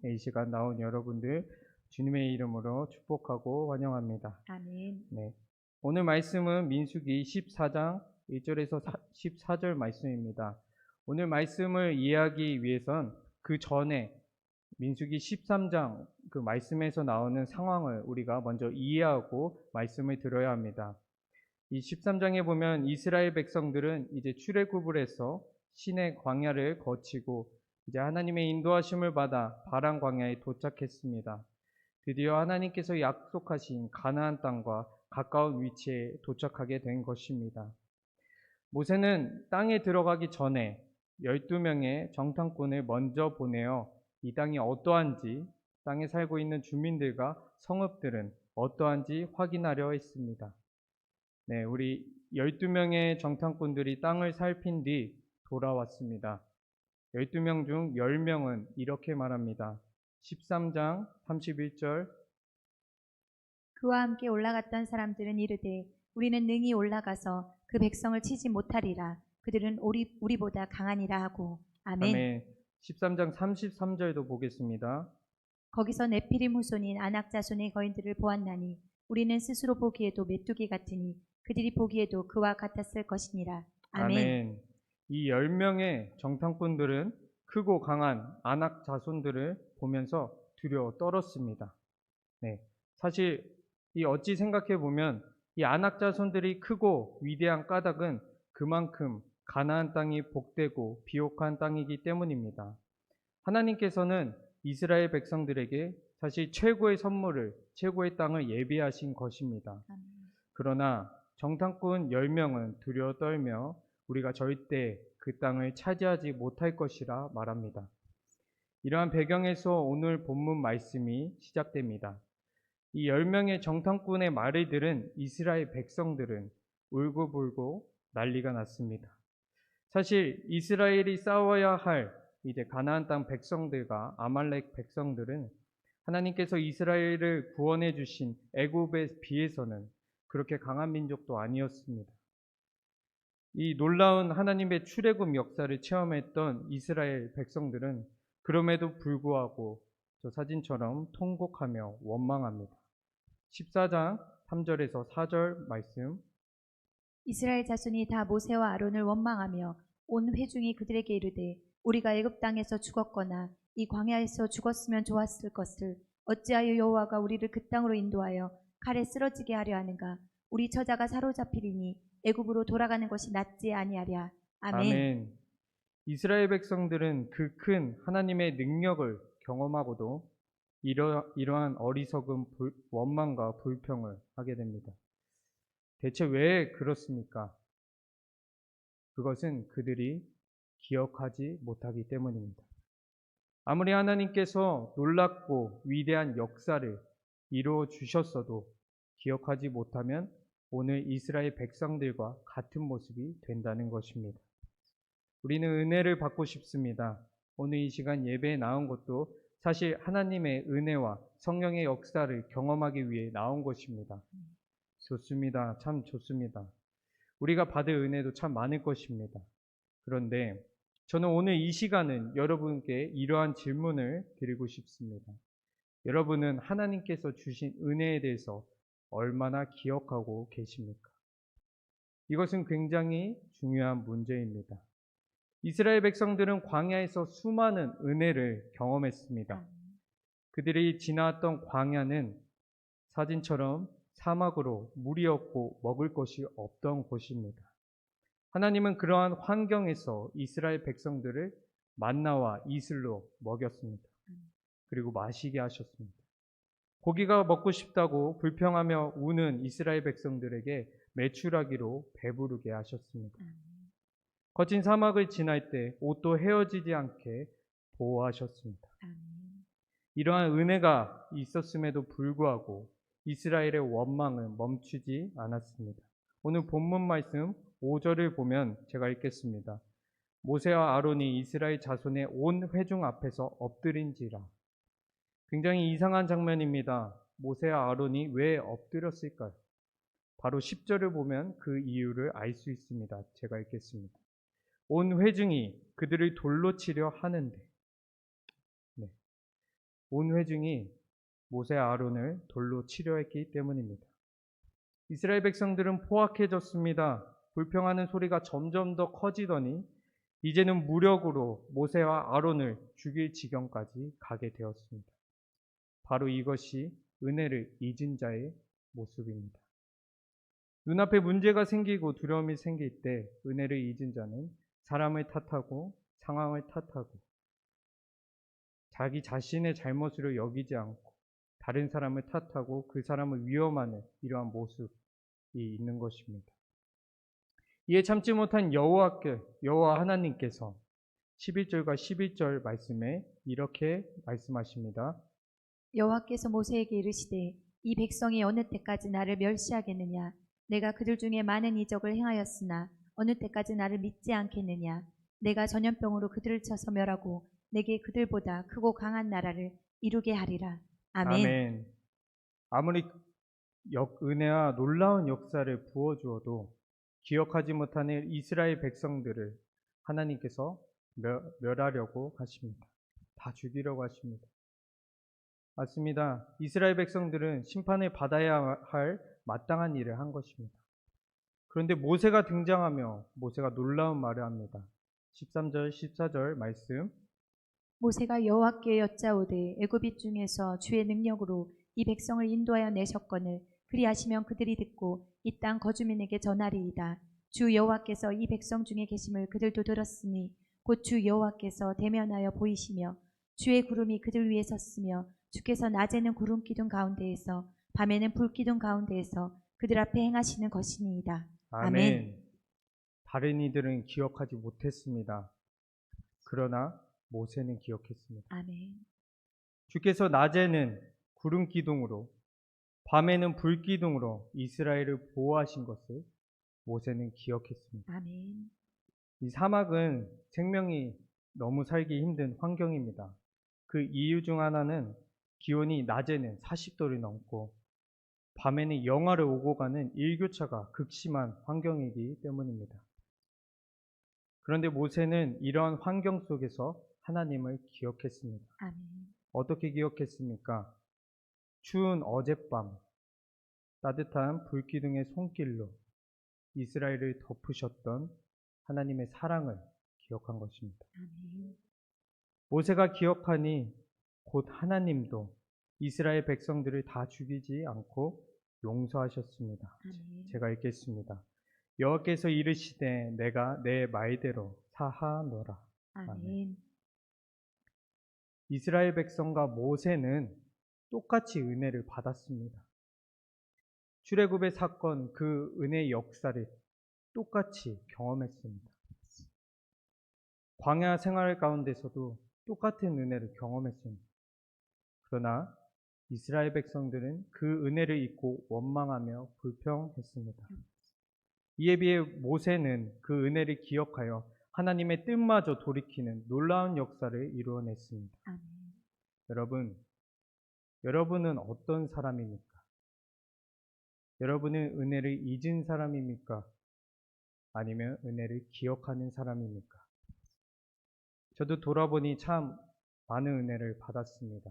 이 시간 나온 여러분들 주님의 이름으로 축복하고 환영합니다. 아멘. 네. 오늘 말씀은 민수기 14장 1절에서 14절 말씀입니다. 오늘 말씀을 이해하기 위해선 그 전에 민수기 13장 그 말씀에서 나오는 상황을 우리가 먼저 이해하고 말씀을 들어야 합니다. 이 13장에 보면 이스라엘 백성들은 이제 출애굽을 해서 신의 광야를 거치고 이제 하나님의 인도하심을 받아 바란 광야에 도착했습니다. 드디어 하나님께서 약속하신 가나안 땅과 가까운 위치에 도착하게 된 것입니다. 모세는 땅에 들어가기 전에 12명의 정탐꾼을 먼저 보내어 이 땅이 어떠한지, 땅에 살고 있는 주민들과 성읍들은 어떠한지 확인하려 했습니다. 네, 우리 12명의 정탐꾼들이 땅을 살핀 뒤 돌아왔습니다. 12명 중 10명은 이렇게 말합니다. 13장 31절. 그와 함께 올라갔던 사람들은 이르되 우리는 능히 올라가서 그 백성을 치지 못하리라. 그들은 우리보다 강하니라 하고. 아멘. 아멘. 13장 33절도 보겠습니다. 거기서 네피림 후손인 아낙 자손의 거인들을 보았나니 우리는 스스로 보기에도 메뚜기 같으니 그들이 보기에도 그와 같았을 것이니라. 아멘. 아멘. 이 10명의 정탐꾼들은 크고 강한 아낙 자손들을 보면서 두려워 떨었습니다. 네. 사실 이 어찌 생각해 보면 이 아낙 자손들이 크고 위대한 까닭은 그만큼 가나안 땅이 복되고 비옥한 땅이기 때문입니다. 하나님께서는 이스라엘 백성들에게 사실 최고의 선물을, 최고의 땅을 예비하신 것입니다. 아멘. 그러나 정탐꾼 10명은 두려워 떨며 우리가 절대 그 땅을 차지하지 못할 것이라 말합니다. 이러한 배경에서 오늘 본문 말씀이 시작됩니다. 이 10명의 정탐꾼의 말을 들은 이스라엘 백성들은 울고불고 난리가 났습니다. 사실 이스라엘이 싸워야 할 이제 가나안 땅 백성들과 아말렉 백성들은 하나님께서 이스라엘을 구원해 주신 애굽에 비해서는 그렇게 강한 민족도 아니었습니다. 이 놀라운 하나님의 출애굽 역사를 체험했던 이스라엘 백성들은 그럼에도 불구하고 저 사진처럼 통곡하며 원망합니다. 14장 3절에서 4절 말씀. 이스라엘 자손이 다 모세와 아론을 원망하며 온 회중이 그들에게 이르되 우리가 애굽 땅에서 죽었거나 이 광야에서 죽었으면 좋았을 것을 어찌하여 여호와가 우리를 그 땅으로 인도하여 칼에 쓰러지게 하려 하는가. 우리 처자가 사로잡히리니 애굽으로 돌아가는 것이 낫지 아니하랴. 아멘. 아멘. 이스라엘 백성들은 그 큰 하나님의 능력을 경험하고도 이러한 어리석은 원망과 불평을 하게 됩니다. 대체 왜 그렇습니까? 그것은 그들이 기억하지 못하기 때문입니다. 아무리 하나님께서 놀랍고 위대한 역사를 이루어 주셨어도 기억하지 못하면 오늘 이스라엘 백성들과 같은 모습이 된다는 것입니다. 우리는 은혜를 받고 싶습니다. 오늘 이 시간 예배에 나온 것도 사실 하나님의 은혜와 성령의 역사를 경험하기 위해 나온 것입니다. 좋습니다. 참 좋습니다. 우리가 받을 은혜도 참 많을 것입니다. 그런데 저는 오늘 이 시간은 여러분께 이러한 질문을 드리고 싶습니다. 여러분은 하나님께서 주신 은혜에 대해서 얼마나 기억하고 계십니까? 이것은 굉장히 중요한 문제입니다. 이스라엘 백성들은 광야에서 수많은 은혜를 경험했습니다. 그들이 지나왔던 광야는 사진처럼 사막으로 물이 없고 먹을 것이 없던 곳입니다. 하나님은 그러한 환경에서 이스라엘 백성들을 만나와 이슬로 먹였습니다. 그리고 마시게 하셨습니다. 고기가 먹고 싶다고 불평하며 우는 이스라엘 백성들에게 메추라기로 배부르게 하셨습니다. 거친 사막을 지날 때 옷도 헤어지지 않게 보호하셨습니다. 이러한 은혜가 있었음에도 불구하고 이스라엘의 원망은 멈추지 않았습니다. 오늘 본문 말씀 5절을 보면 제가 읽겠습니다. 모세와 아론이 이스라엘 자손의 온 회중 앞에서 엎드린지라. 굉장히 이상한 장면입니다. 모세와 아론이 왜 엎드렸을까요? 바로 10절을 보면 그 이유를 알 수 있습니다. 제가 읽겠습니다. 온 회중이 그들을 돌로 치려 하는데. 네. 온 회중이 모세 아론을 돌로 치려 했기 때문입니다. 이스라엘 백성들은 포악해졌습니다. 불평하는 소리가 점점 더 커지더니 이제는 무력으로 모세와 아론을 죽일 지경까지 가게 되었습니다. 바로 이것이 은혜를 잊은 자의 모습입니다. 눈앞에 문제가 생기고 두려움이 생길 때 은혜를 잊은 자는 사람을 탓하고 상황을 탓하고 자기 자신의 잘못으로 여기지 않고 다른 사람을 탓하고 그 사람을 위험하는 이러한 모습이 있는 것입니다. 이에 참지 못한 여호와 하나님께서 11절과 12절 말씀에 이렇게 말씀하십니다. 여호와께서 모세에게 이르시되 이 백성이 어느 때까지 나를 멸시하겠느냐 내가 그들 중에 많은 이적을 행하였으나 어느 때까지 나를 믿지 않겠느냐 내가 전염병으로 그들을 쳐서 멸하고 내게 그들보다 크고 강한 나라를 이루게 하리라. 아멘. 아멘. 아무리 은혜와 놀라운 역사를 부어주어도 기억하지 못하는 이스라엘 백성들을 하나님께서 멸하려고 하십니다. 다 죽이려고 하십니다. 맞습니다. 이스라엘 백성들은 심판을 받아야 할 마땅한 일을 한 것입니다. 그런데 모세가 등장하며 모세가 놀라운 말을 합니다. 13절, 14절 말씀. 모세가 여호와께 여짜오되 애굽인 중에서 주의 능력으로 이 백성을 인도하여 내셨거늘 그리하시면 그들이 듣고 이 땅 거주민에게 전하리이다. 주 여호와께서 이 백성 중에 계심을 그들도 들었으니 곧 주 여호와께서 대면하여 보이시며 주의 구름이 그들 위에 섰으며 주께서 낮에는 구름 기둥 가운데에서 밤에는 불 기둥 가운데에서 그들 앞에 행하시는 것이니이다. 아멘. 다른 이들은 기억하지 못했습니다. 그러나 모세는 기억했습니다. 아멘. 주께서 낮에는 구름 기둥으로 밤에는 불 기둥으로 이스라엘을 보호하신 것을 모세는 기억했습니다. 아멘. 이 사막은 생명이 너무 살기 힘든 환경입니다. 그 이유 중 하나는 기온이 낮에는 40도를 넘고 밤에는 영하를 오고 가는 일교차가 극심한 환경이기 때문입니다. 그런데 모세는 이러한 환경 속에서 하나님을 기억했습니다. 아멘. 어떻게 기억했습니까? 추운 어젯밤 따뜻한 불기둥의 손길로 이스라엘을 덮으셨던 하나님의 사랑을 기억한 것입니다. 아멘. 모세가 기억하니 곧 하나님도 이스라엘 백성들을 다 죽이지 않고 용서하셨습니다. 아멘. 제가 읽겠습니다. 여호와께서 이르시되 내가 내 말대로 사하노라. 아멘. 이스라엘 백성과 모세는 똑같이 은혜를 받았습니다. 출애굽의 사건, 그 은혜의 역사를 똑같이 경험했습니다. 광야 생활 가운데서도 똑같은 은혜를 경험했습니다. 그러나 이스라엘 백성들은 그 은혜를 잊고 원망하며 불평했습니다. 이에 비해 모세는 그 은혜를 기억하여 하나님의 뜻마저 돌이키는 놀라운 역사를 이루어냈습니다. 아멘. 여러분은 어떤 사람입니까? 여러분은 은혜를 잊은 사람입니까? 아니면 은혜를 기억하는 사람입니까? 저도 돌아보니 참 많은 은혜를 받았습니다.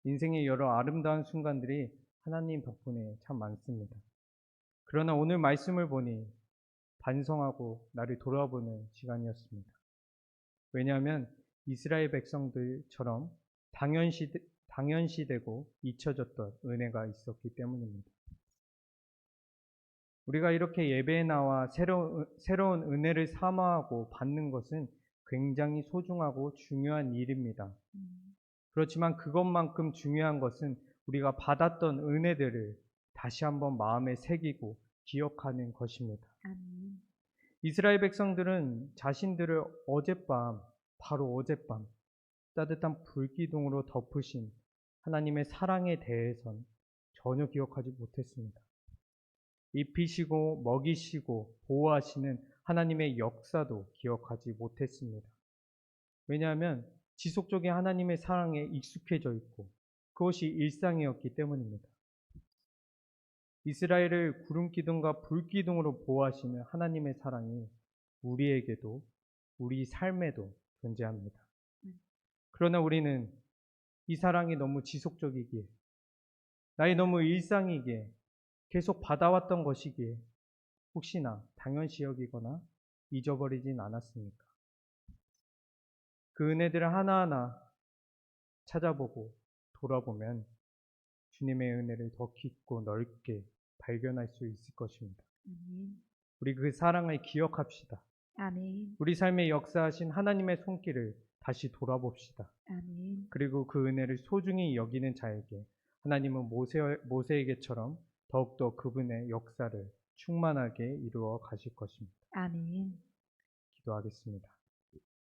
인생의 여러 아름다운 순간들이 하나님 덕분에 참 많습니다. 그러나 오늘 말씀을 보니 반성하고 나를 돌아보는 시간이었습니다. 왜냐하면 이스라엘 백성들처럼 당연시되고 잊혀졌던 은혜가 있었기 때문입니다. 우리가 이렇게 예배에 나와 새로운 은혜를 사모하고 받는 것은 굉장히 소중하고 중요한 일입니다. 그렇지만 그것만큼 중요한 것은 우리가 받았던 은혜들을 다시 한번 마음에 새기고 기억하는 것입니다. 아멘. 이스라엘 백성들은 자신들을 바로 어젯밤 따뜻한 불기둥으로 덮으신 하나님의 사랑에 대해선 전혀 기억하지 못했습니다. 입히시고 먹이시고 보호하시는 하나님의 역사도 기억하지 못했습니다. 왜냐하면 지속적인 하나님의 사랑에 익숙해져 있고 그것이 일상이었기 때문입니다. 이스라엘을 구름기둥과 불기둥으로 보호하시는 하나님의 사랑이 우리에게도 우리 삶에도 존재합니다. 그러나 우리는 이 사랑이 너무 지속적이기에, 나의 너무 일상이기에, 계속 받아왔던 것이기에 혹시나 당연시 여기거나 잊어버리진 않았습니까? 그 은혜들을 하나하나 찾아보고 돌아보면 주님의 은혜를 더 깊고 넓게 발견할 수 있을 것입니다. 아멘. 우리 그 사랑을 기억합시다. 아멘. 우리 삶에 역사하신 하나님의 손길을 다시 돌아봅시다. 아멘. 그리고 그 은혜를 소중히 여기는 자에게 하나님은 모세에게처럼 더욱더 그분의 역사를 충만하게 이루어 가실 것입니다. 아멘. 기도하겠습니다.